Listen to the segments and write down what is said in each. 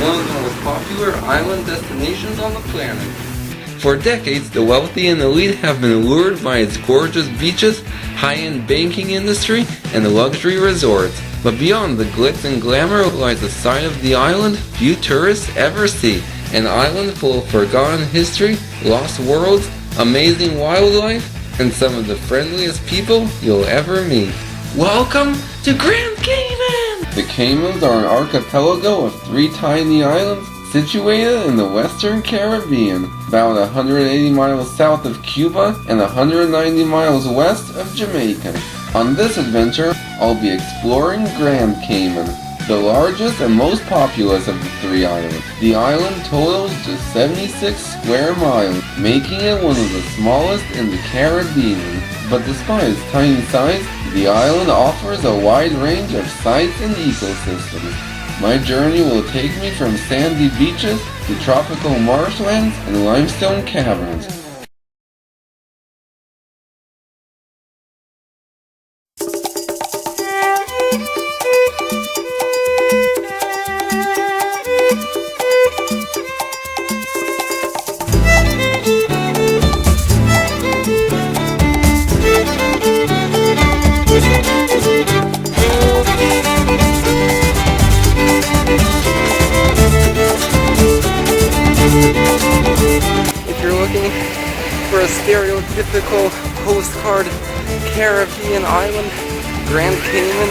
one of the most popular island destinations on the planet. For decades, the wealthy and elite have been lured by its gorgeous beaches, high-end banking industry, and luxury resorts. But beyond the glitz and glamour lies a side of the island few tourists ever see. An island full of forgotten history, lost worlds, amazing wildlife, and some of the friendliest people you'll ever meet. Welcome to Grand Cayman! The Caymans are an archipelago of 3 tiny islands situated in the Western Caribbean, about 180 miles south of Cuba and 190 miles west of Jamaica. On this adventure, I'll be exploring Grand Cayman, the largest and most populous of the 3 islands. The island totals just 76 square miles, making it one of the smallest in the Caribbean. But despite its tiny size, the island offers a wide range of sights and ecosystems. My journey will take me from sandy beaches to tropical marshlands and limestone caverns. For a stereotypical postcard Caribbean island, Grand Cayman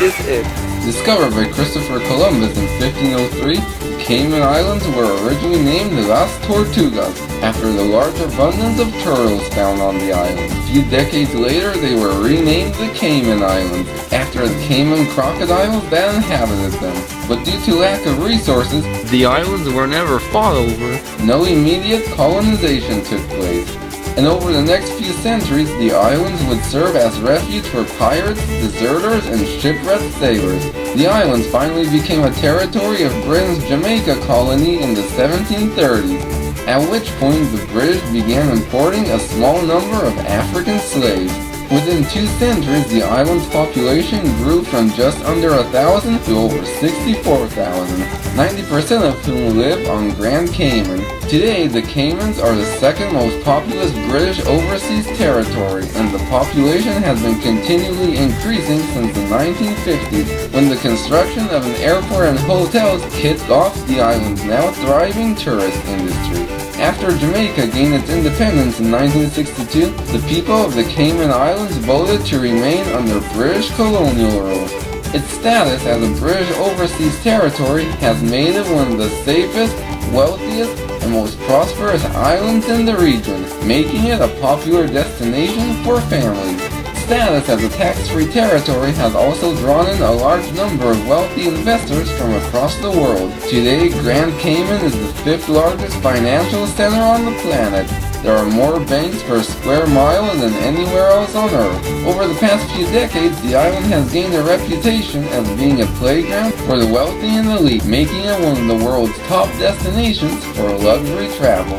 is it. Discovered by Christopher Columbus in 1503, the Cayman Islands were originally named Las Tortugas, after the large abundance of turtles found on the island. A few decades later, they were renamed the Cayman Islands, after the Cayman crocodiles that inhabited them. But due to lack of resources, the islands were never fought over. No immediate colonization took place. And over the next few centuries, the islands would serve as refuge for pirates, deserters, and shipwrecked sailors. The islands finally became a territory of Britain's Jamaica colony in the 1730s, at which point the British began importing a small number of African slaves. Within 2 centuries, the island's population grew from just under 1,000 to over 64,000, 90% of whom live on Grand Cayman. Today, the Caymans are the second most populous British overseas territory, and the population has been continually increasing since the 1950s, when the construction of an airport and hotels kicked off the island's now thriving tourist industry. After Jamaica gained its independence in 1962, the people of the Cayman Islands voted to remain under British colonial rule. Its status as a British overseas territory has made it one of the safest, wealthiest, and most prosperous islands in the region, making it a popular destination for families. Status as a tax-free territory has also drawn in a large number of wealthy investors from across the world. Today, Grand Cayman is the 5th largest financial center on the planet. There are more banks per square mile than anywhere else on Earth. Over the past few decades, the island has gained a reputation as being a playground for the wealthy and elite, making it one of the world's top destinations for luxury travel.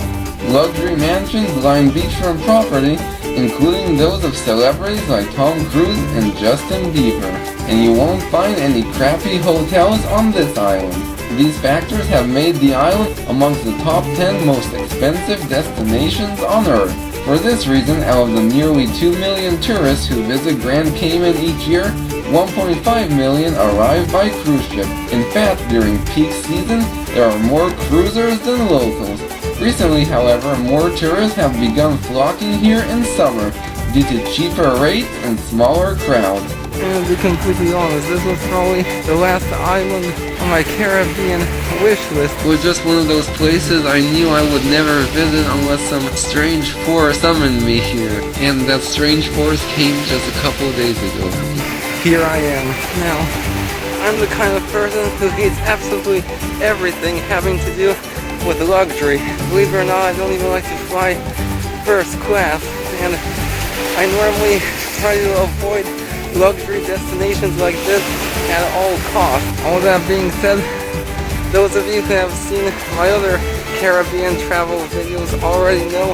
Luxury mansions line beachfront property, including those of celebrities like Tom Cruise and Justin Bieber. And you won't find any crappy hotels on this island. These factors have made the island amongst the top 10 most expensive destinations on Earth. For this reason, out of the nearly 2 million tourists who visit Grand Cayman each year, 1.5 million arrive by cruise ship. In fact, during peak season, there are more cruisers than locals. Recently, however, more tourists have begun flocking here in summer due to cheaper rates and smaller crowds. And to be completely honest, this was probably the last island on my Caribbean wish list. It was just one of those places I knew I would never visit unless some strange force summoned me here. And that strange force came just a couple of days ago. Here I am. Now, I'm the kind of person who hates absolutely everything having to do with luxury. Believe it or not, I don't even like to fly first class, and I normally try to avoid luxury destinations like this at all costs. All that being said, those of you who have seen my other Caribbean travel videos already know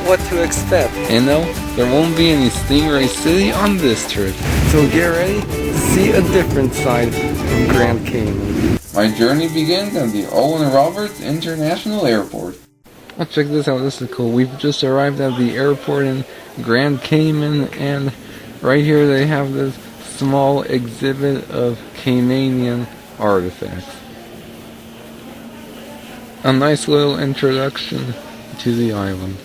what to expect. And no, there won't be any Stingray City on this trip. So get ready to see a different side of Grand Cayman. My journey begins at the Owen Roberts International Airport. Oh, check this out, this is cool. We've just arrived at the airport in Grand Cayman, and right here they have this small exhibit of Caymanian artifacts. A nice little introduction to the island.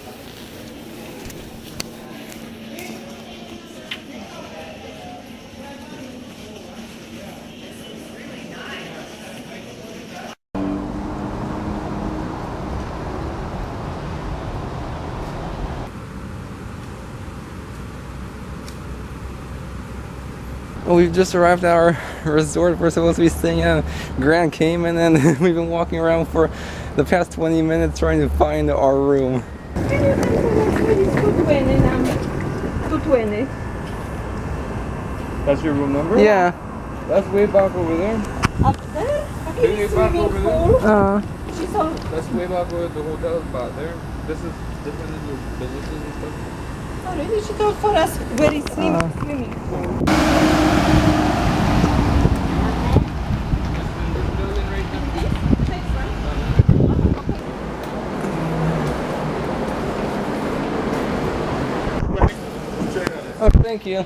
Well, we've just arrived at our resort. We're supposed to be staying at Grand Cayman, and we've been walking around for the past 20 minutes trying to find our room. That's your room number? Yeah. That's way back over there. Up there? Way back over there? That's way back over the hotel spot there. This is different than your businesses and stuff. Oh, really? She told for us very swimming pool. Oh, thank you.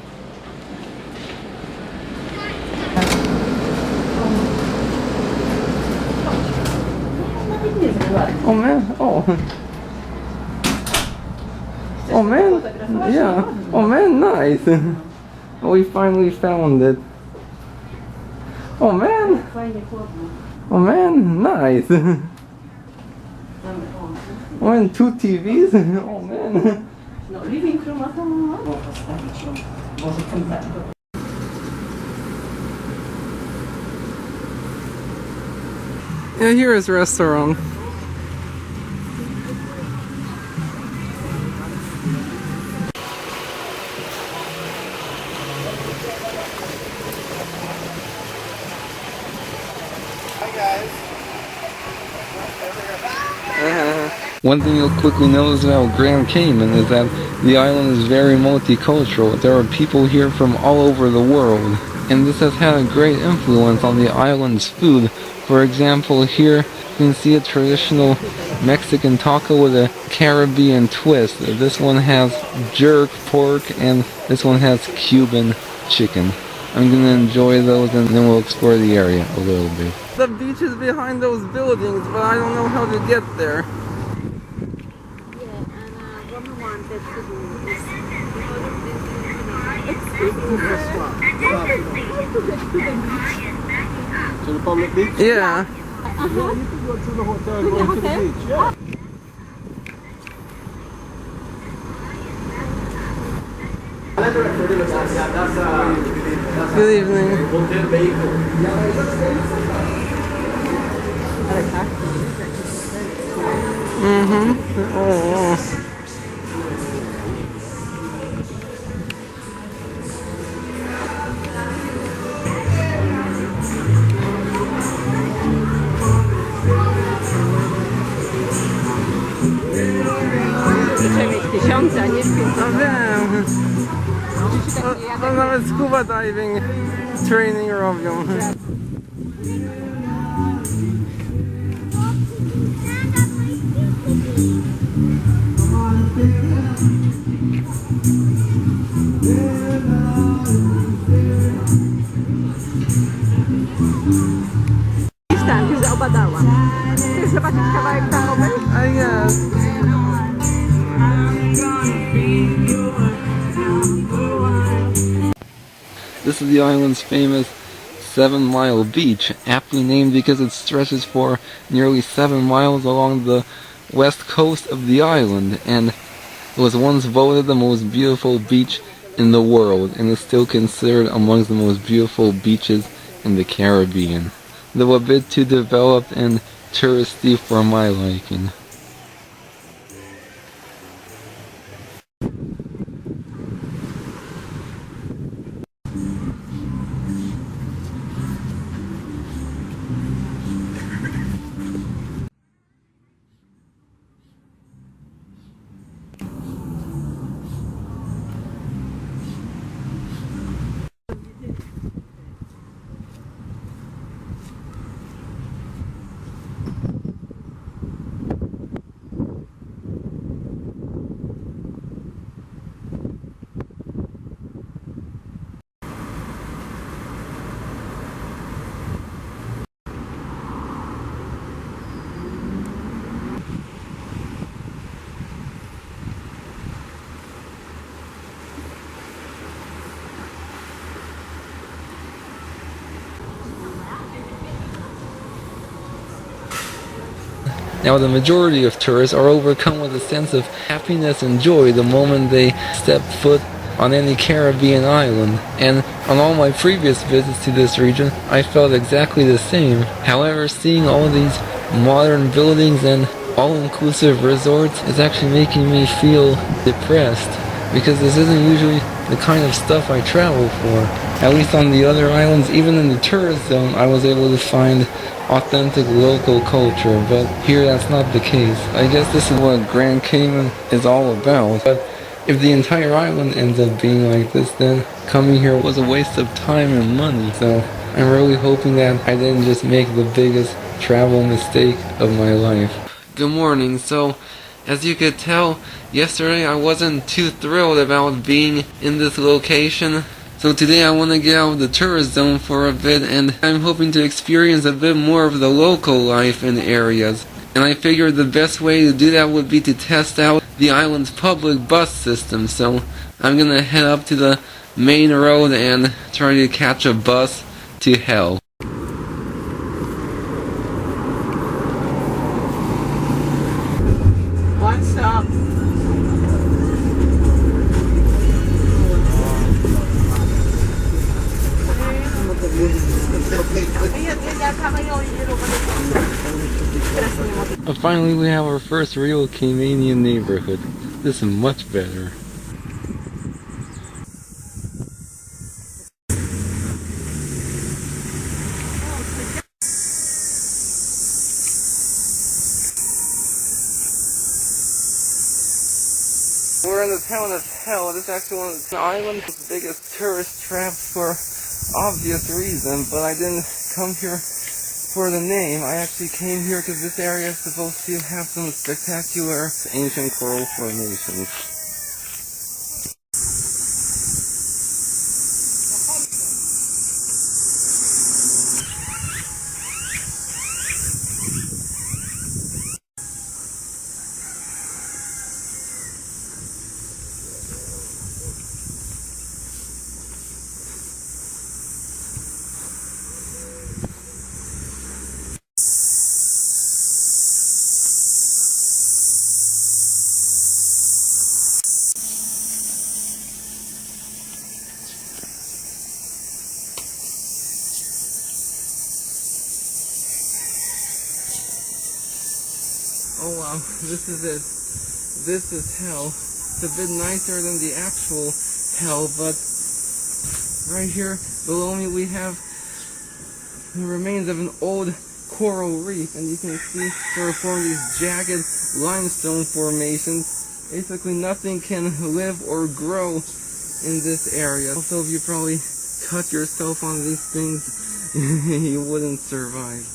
Oh man, oh. Oh man, yeah. Oh man, nice. Oh, we finally found it. Oh man. Oh man, nice. Oh man, 2 TVs. Oh man. Yeah, here is a restaurant. One thing you'll quickly notice about Grand Cayman is that the island is very multicultural. There are people here from all over the world, and this has had a great influence on the island's food. For example, here you can see a traditional Mexican taco with a Caribbean twist. This one has jerk pork, and this one has Cuban chicken. I'm gonna enjoy those, and then we'll explore the area a little bit. The beach is behind those buildings, but I don't know how to get there. To the public beach? Yeah. Yeah, you can go to the hotel and go to the beach, yeah. Good evening. Oh. To nawet scuba diving training robią. Gdzieś zaobadała. Chcesz zobaczyć kawałek takowy? I guess. This is the island's famous 7-mile beach, aptly named because it stretches for nearly 7 miles along the west coast of the island, and it was once voted the most beautiful beach in the world, and is still considered amongst the most beautiful beaches in the Caribbean, though a bit too developed and touristy for my liking. Now, the majority of tourists are overcome with a sense of happiness and joy the moment they step foot on any Caribbean island, and on all my previous visits to this region, I felt exactly the same. However, seeing all these modern buildings and all-inclusive resorts is actually making me feel depressed, because this isn't usually the kind of stuff I travel for. At least on the other islands, even in the tourist zone, I was able to find authentic local culture, but here that's not the case. I guess this is what Grand Cayman is all about. But if the entire island ends up being like this, then coming here was a waste of time and money. So I'm really hoping that I didn't just make the biggest travel mistake of my life. Good morning. So, as you could tell, yesterday I wasn't too thrilled about being in this location. So today I want to get out of the tourist zone for a bit, and I'm hoping to experience a bit more of the local life in areas. And I figured the best way to do that would be to test out the island's public bus system. So I'm gonna head up to the main road and try to catch a bus to hell. One stop. Finally, we have our first real Caymanian neighborhood. This is much better. We're in the town of Hell. This is actually one of the island's biggest tourist traps for obvious reason, but I didn't come here for the name. I actually came here because this area is supposed to have some spectacular ancient coral formations. Oh wow, this is it. This is hell. It's a bit nicer than the actual hell, but right here below me we have the remains of an old coral reef, and you can see sort of form these jagged limestone formations. Basically nothing can live or grow in this area. Also, if you probably cut yourself on these things, you wouldn't survive.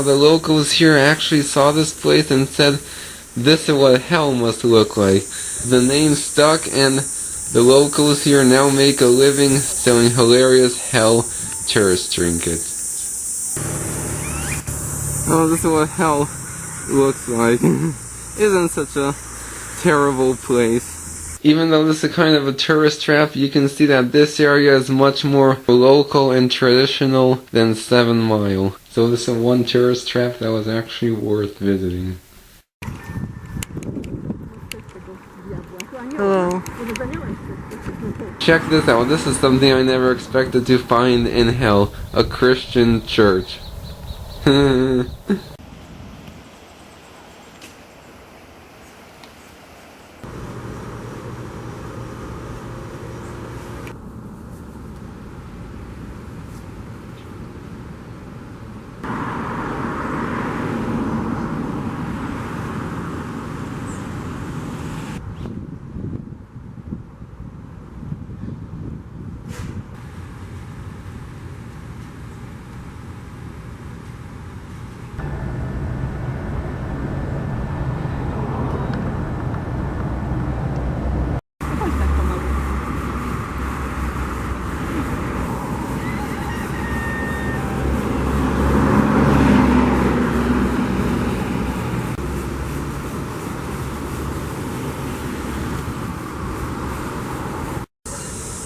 The locals here actually saw this place and said this is what hell must look like. The name stuck, and the locals here now make a living selling hilarious hell tourist trinkets. Oh, this is what hell looks like. Isn't such a terrible place. Even though this is kind of a tourist trap, you can see that this area is much more local and traditional than 7 Mile. So this is one tourist trap that was actually worth visiting. Hello. Check this out. This is something I never expected to find in hell. A Christian church.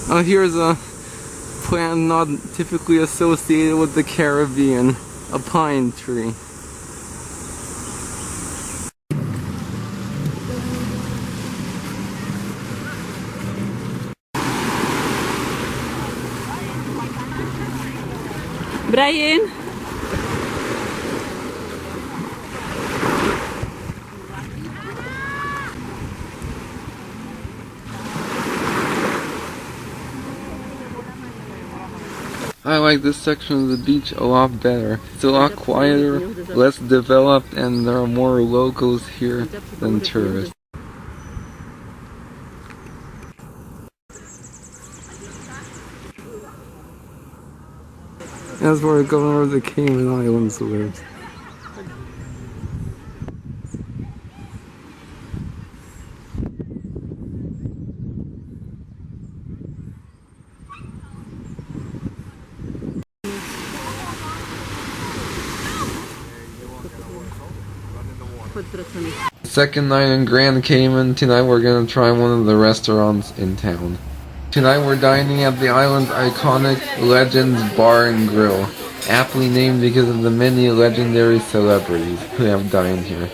Here's a plant not typically associated with the Caribbean, a pine tree. Brian. I like this section of the beach a lot better. It's a lot quieter, less developed, and there are more locals here than tourists. That's where the governor of the Cayman Islands lives. Second night in Grand Cayman. Tonight we're gonna try one of the restaurants in town. Tonight we're dining at the island's iconic Legends Bar and Grill, aptly named because of the many legendary celebrities who have dined here.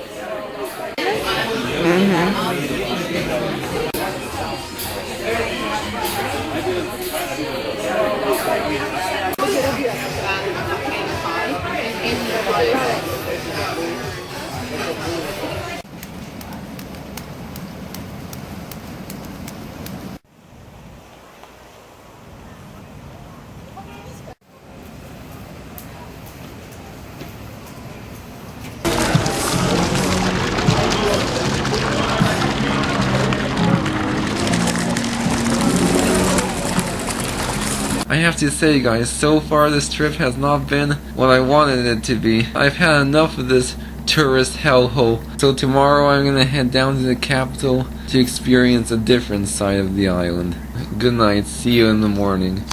I have to say guys, so far this trip has not been what I wanted it to be. I've had enough of this tourist hellhole. So tomorrow I'm gonna head down to the capital to experience a different side of the island. Good night, see you in the morning.